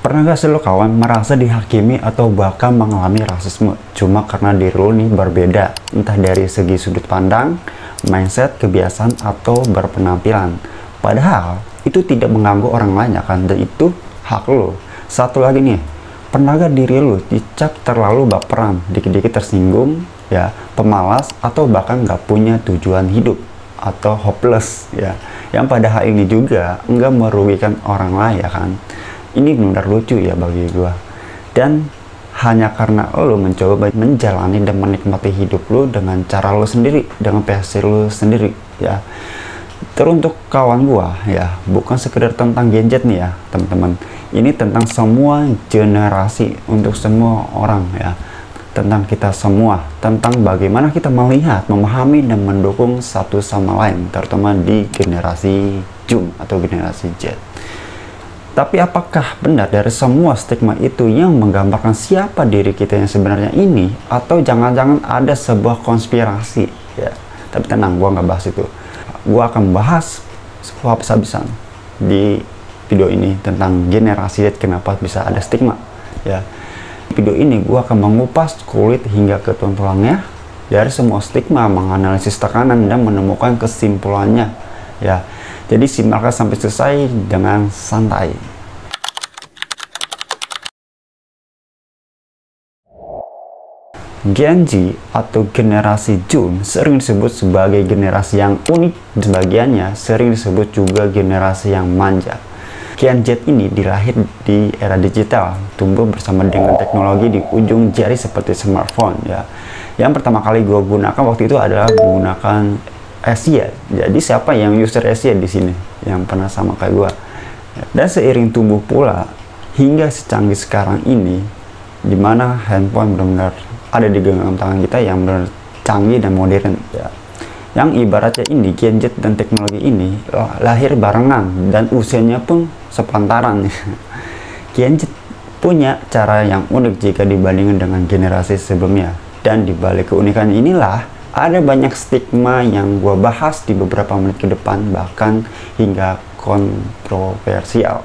Pernah gak sih lo kawan merasa dihakimi atau bahkan mengalami rasisme cuma karena diri lo nih berbeda, entah dari segi sudut pandang, mindset, kebiasaan, atau berpenampilan. Padahal itu tidak mengganggu orang lain ya kan, dan itu hak lo. Satu lagi nih, pernah gak diri lo dicap terlalu baperan, dikit-dikit tersinggung, ya, pemalas, atau bahkan gak punya tujuan hidup atau hopeless ya, yang pada hal ini juga enggak merugikan orang lain ya kan. Ini benar lucu ya bagi gua. Dan hanya karena lo mencoba menjalani dan menikmati hidup lo dengan cara lo sendiri, dengan versi lo sendiri ya. Teruntuk kawan gua ya, bukan sekedar tentang gadget nih ya teman-teman. Ini tentang semua generasi, untuk semua orang ya. Tentang kita semua, tentang bagaimana kita melihat, memahami, dan mendukung satu sama lain, terutama di generasi Zoom atau generasi Z. Tapi apakah benar dari semua stigma itu yang menggambarkan siapa diri kita yang sebenarnya ini? Atau jangan-jangan ada sebuah konspirasi ya? Tapi tenang, gua nggak bahas itu. Gua akan bahas habis-habisan di video ini tentang generasi Z, kenapa bisa ada stigma ya. Video ini gua akan mengupas kulit hingga ke tulangnya dari semua stigma, menganalisis tekanan, dan menemukan kesimpulannya ya. Jadi simaklah sampai selesai dengan santai. Gen Z atau generasi Zoom sering disebut sebagai generasi yang unik, sebagiannya sering disebut juga generasi yang manja. Gen Z ini dilahir di era digital, tumbuh bersama dengan teknologi di ujung jari seperti smartphone ya. Yang pertama kali gue gunakan waktu itu adalah menggunakan Asia. Jadi siapa yang user Asia di sini yang pernah sama kayak gue? Dan seiring tumbuh pula hingga secanggih sekarang ini, dimana handphone benar-benar ada di genggam tangan kita yang benar canggih dan modern ya. Yang ibaratnya ini Gen Z dan teknologi ini lahir barengan dan usianya pun sepantaran. Gen Z punya cara yang unik jika dibandingkan dengan generasi sebelumnya, dan dibalik keunikan inilah ada banyak stigma yang gue bahas di beberapa menit ke depan, bahkan hingga kontroversial.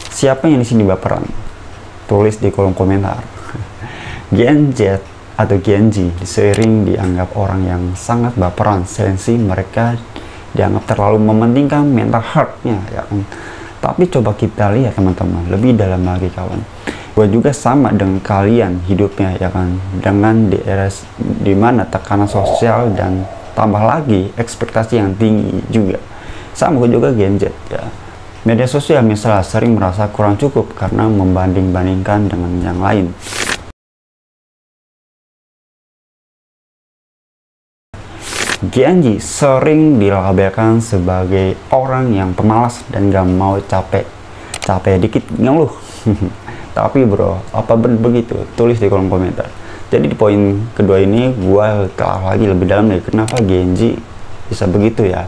Siapa yang di sini baperan? Tulis di kolom komentar. Gen Z atau Gen Z sering dianggap orang yang sangat baperan, sensi mereka dianggap terlalu mementingkan mental health-nya ya kan. Tapi coba kita lihat teman-teman, lebih dalam lagi kawan. Gue juga sama dengan kalian hidupnya ya kan, dengan di era dimana tekanan sosial dan tambah lagi ekspektasi yang tinggi juga. Sama gue juga Gen Z ya. Media sosial misalnya sering merasa kurang cukup karena membanding-bandingkan dengan yang lain. Gen Z sering dilabelkan sebagai orang yang pemalas dan gak mau capek dikit ngeluh. Tapi bro, apa benar begitu? Tulis di kolom komentar. Jadi di poin kedua ini gue telah lagi lebih dalam nih, kenapa Gen Z bisa begitu ya.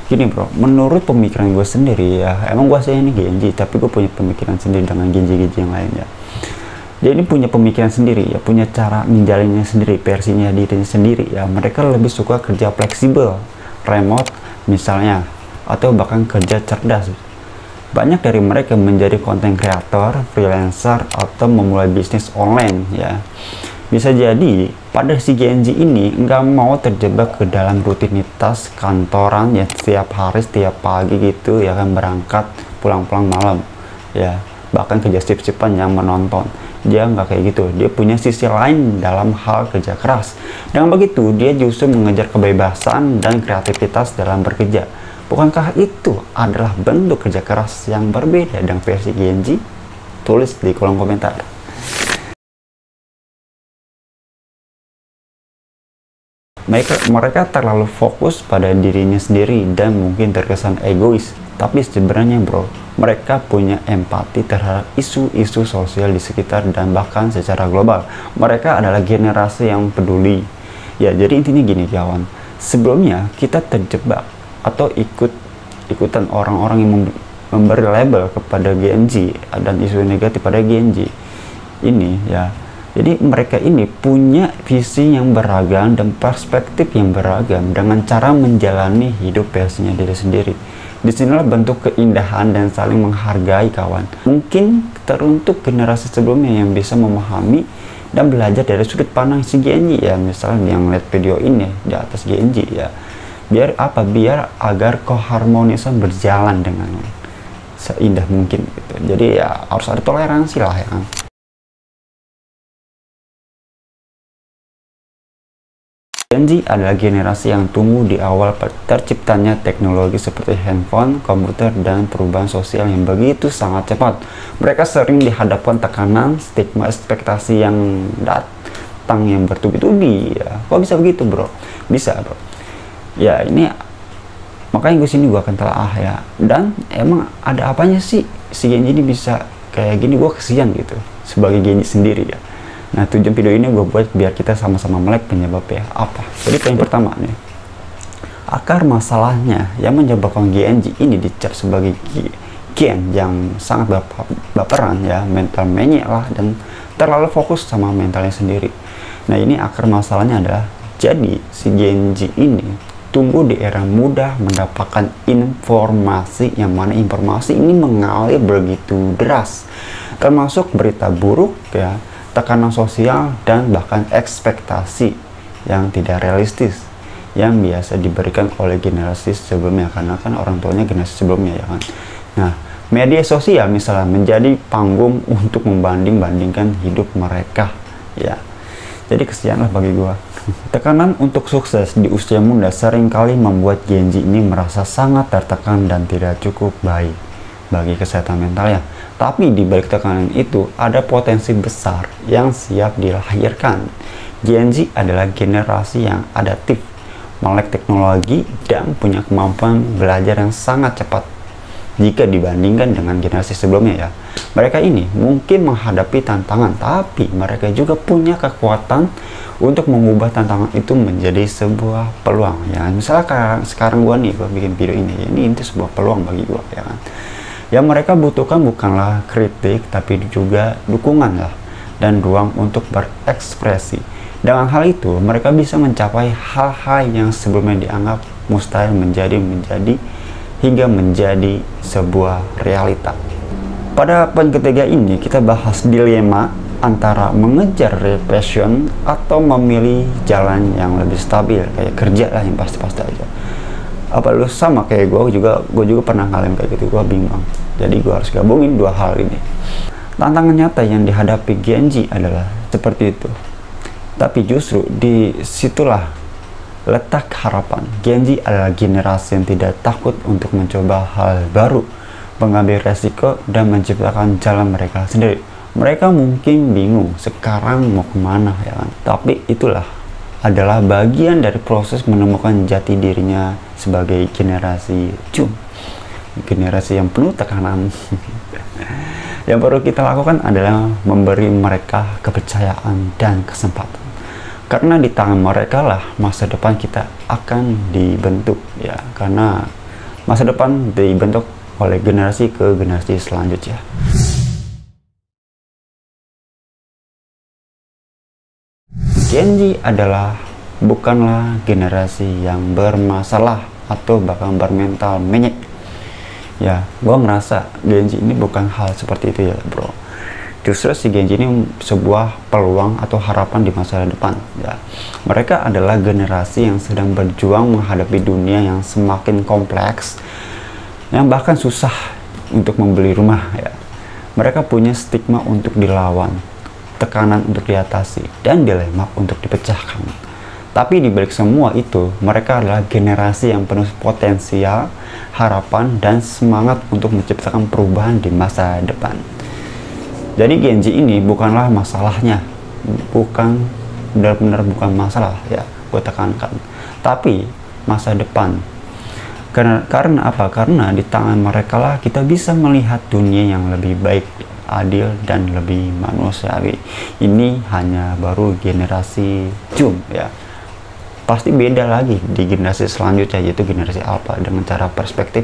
Gini bro, menurut pemikiran gue sendiri ya, emang gue sih ini Gen Z, tapi gue punya pemikiran sendiri dengan Gen Z yang lain ya. Dia ini punya pemikiran sendiri ya, punya cara menjalannya sendiri, versinya dirinya sendiri ya. Mereka lebih suka kerja fleksibel, remote misalnya, atau bahkan kerja cerdas. Banyak dari mereka menjadi konten kreator, freelancer, atau memulai bisnis online ya. Bisa jadi pada si Gen Z ini nggak mau terjebak ke dalam rutinitas kantoran ya, setiap hari, setiap pagi gitu ya kan, berangkat pulang-pulang malam ya, bahkan kerja shift-shiftan yang menonton. Dia nggak kayak gitu, dia punya sisi lain dalam hal kerja keras. Dengan begitu dia justru mengejar kebebasan dan kreativitas dalam bekerja. Bukankah itu adalah bentuk kerja keras yang berbeda dengan versi Gen Z? Tulis di kolom komentar. Mereka terlalu fokus pada dirinya sendiri dan mungkin terkesan egois. Tapi sebenarnya bro, mereka punya empati terhadap isu-isu sosial di sekitar dan bahkan secara global. Mereka adalah generasi yang peduli. Ya, jadi intinya gini kawan. Sebelumnya kita terjebak atau ikutan orang-orang yang memberi label kepada Gen Z dan isu negatif pada Gen Z ini ya. Jadi mereka ini punya visi yang beragam dan perspektif yang beragam dengan cara menjalani hidup versinya diri sendiri. Disinilah bentuk keindahan dan saling menghargai kawan. Mungkin teruntuk generasi sebelumnya yang bisa memahami dan belajar dari sudut pandang si Genji ya, misalnya yang lihat video ini di atas Genji ya. Biar apa? Biar agar keharmonisan berjalan dengan seindah mungkin gitu. Jadi ya harus ada toleransi lah ya kan. Genji adalah generasi yang tumbuh di awal terciptanya teknologi seperti handphone, komputer, dan perubahan sosial yang begitu sangat cepat. Mereka sering dihadapkan tekanan, stigma, ekspektasi yang datang yang bertubi-tubi. Ya. Kok bisa begitu bro? Bisa bro. Ya ini makanya gue sini gue akan telah ya. Dan emang ada apanya sih si Genji ini bisa kayak gini? Gue kesian gitu sebagai Genji sendiri ya. Nah, tujuan video ini gue buat biar kita sama-sama melek penyebabnya apa. Jadi yang pertama nih, akar masalahnya yang menyebabkan Genji ini dicap sebagai Gen yang sangat baperan ya, mental menyek lah, dan terlalu fokus sama mentalnya sendiri. Nah, ini akar masalahnya adalah jadi si Genji ini tumbuh di era mudah mendapatkan informasi, yang mana informasi ini mengalir begitu deras, termasuk berita buruk ya, tekanan sosial, dan bahkan ekspektasi yang tidak realistis yang biasa diberikan oleh generasi sebelumnya, karena kan orang tuanya generasi sebelumnya ya kan. Nah, media sosial misalnya menjadi panggung untuk membanding-bandingkan hidup mereka ya. Jadi kesian lah bagi gua. Tekanan untuk sukses di usia muda seringkali membuat Genji ini merasa sangat tertekan dan tidak cukup baik bagi kesehatan mentalnya. Tapi di balik tekanan itu ada potensi besar yang siap dilahirkan. Genji adalah generasi yang adaptif, melek teknologi, dan punya kemampuan belajar yang sangat cepat jika dibandingkan dengan generasi sebelumnya ya. Mereka ini mungkin menghadapi tantangan, tapi mereka juga punya kekuatan untuk mengubah tantangan itu menjadi sebuah peluang ya. Misalnya sekarang gua nih, gua bikin video ini sebuah peluang bagi gua ya kan. Yang mereka butuhkan bukanlah kritik, tapi juga dukungan lah, dan ruang untuk berekspresi. Dengan hal itu, mereka bisa mencapai hal-hal yang sebelumnya dianggap mustahil hingga menjadi sebuah realita. Pada poin ketiga ini, kita bahas dilema antara mengejar passion atau memilih jalan yang lebih stabil, kayak kerja lah yang pasti-pasti aja. Apa lu sama kayak gue juga pernah ngalamin kayak gitu, gue bingung. Jadi gue harus gabungin dua hal ini. Tantangan nyata yang dihadapi Genji adalah seperti itu. Tapi justru di situlah letak harapan. Genji adalah generasi yang tidak takut untuk mencoba hal baru, mengambil resiko, dan menciptakan jalan mereka sendiri. Mereka mungkin bingung sekarang mau kemana ya kan. Tapi itulah adalah bagian dari proses menemukan jati dirinya sebagai generasi Jum, generasi yang penuh tekanan. Yang perlu kita lakukan adalah memberi mereka kepercayaan dan kesempatan, karena di tangan mereka lah masa depan kita akan dibentuk ya, karena masa depan dibentuk oleh generasi ke generasi selanjutnya. Genji bukanlah generasi yang bermasalah atau bahkan bermental menyek. Ya, gue ngerasa Genji ini bukan hal seperti itu ya bro. Justru si Genji ini sebuah peluang atau harapan di masa depan ya. Mereka adalah generasi yang sedang berjuang menghadapi dunia yang semakin kompleks, yang bahkan susah untuk membeli rumah ya. Mereka punya stigma untuk dilawan, tekanan untuk diatasi, dan dilema untuk dipecahkan. Tapi di balik semua itu, mereka adalah generasi yang penuh potensial, harapan, dan semangat untuk menciptakan perubahan di masa depan. Jadi Genji ini bukanlah masalahnya, benar-benar bukan masalah ya, gue tekankan, tapi masa depan. Karena apa? Karena di tangan mereka lah kita bisa melihat dunia yang lebih baik, adil, dan lebih manusiawi. Ini hanya baru generasi Jum ya. Pasti beda lagi di generasi selanjutnya, yaitu generasi Alpha, dengan cara perspektif,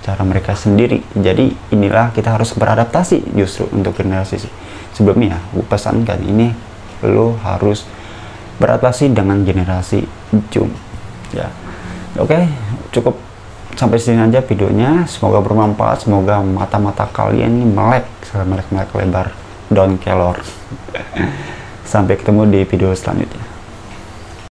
cara mereka sendiri. Jadi inilah kita harus beradaptasi justru untuk generasi sebelumnya. Gue pesankan ini, lo harus beradaptasi dengan generasi Jum ya. Oke, cukup sampai sini aja videonya, semoga bermanfaat, semoga mata-mata kalian ini melek lebar daun kelor. Sampai ketemu di video selanjutnya.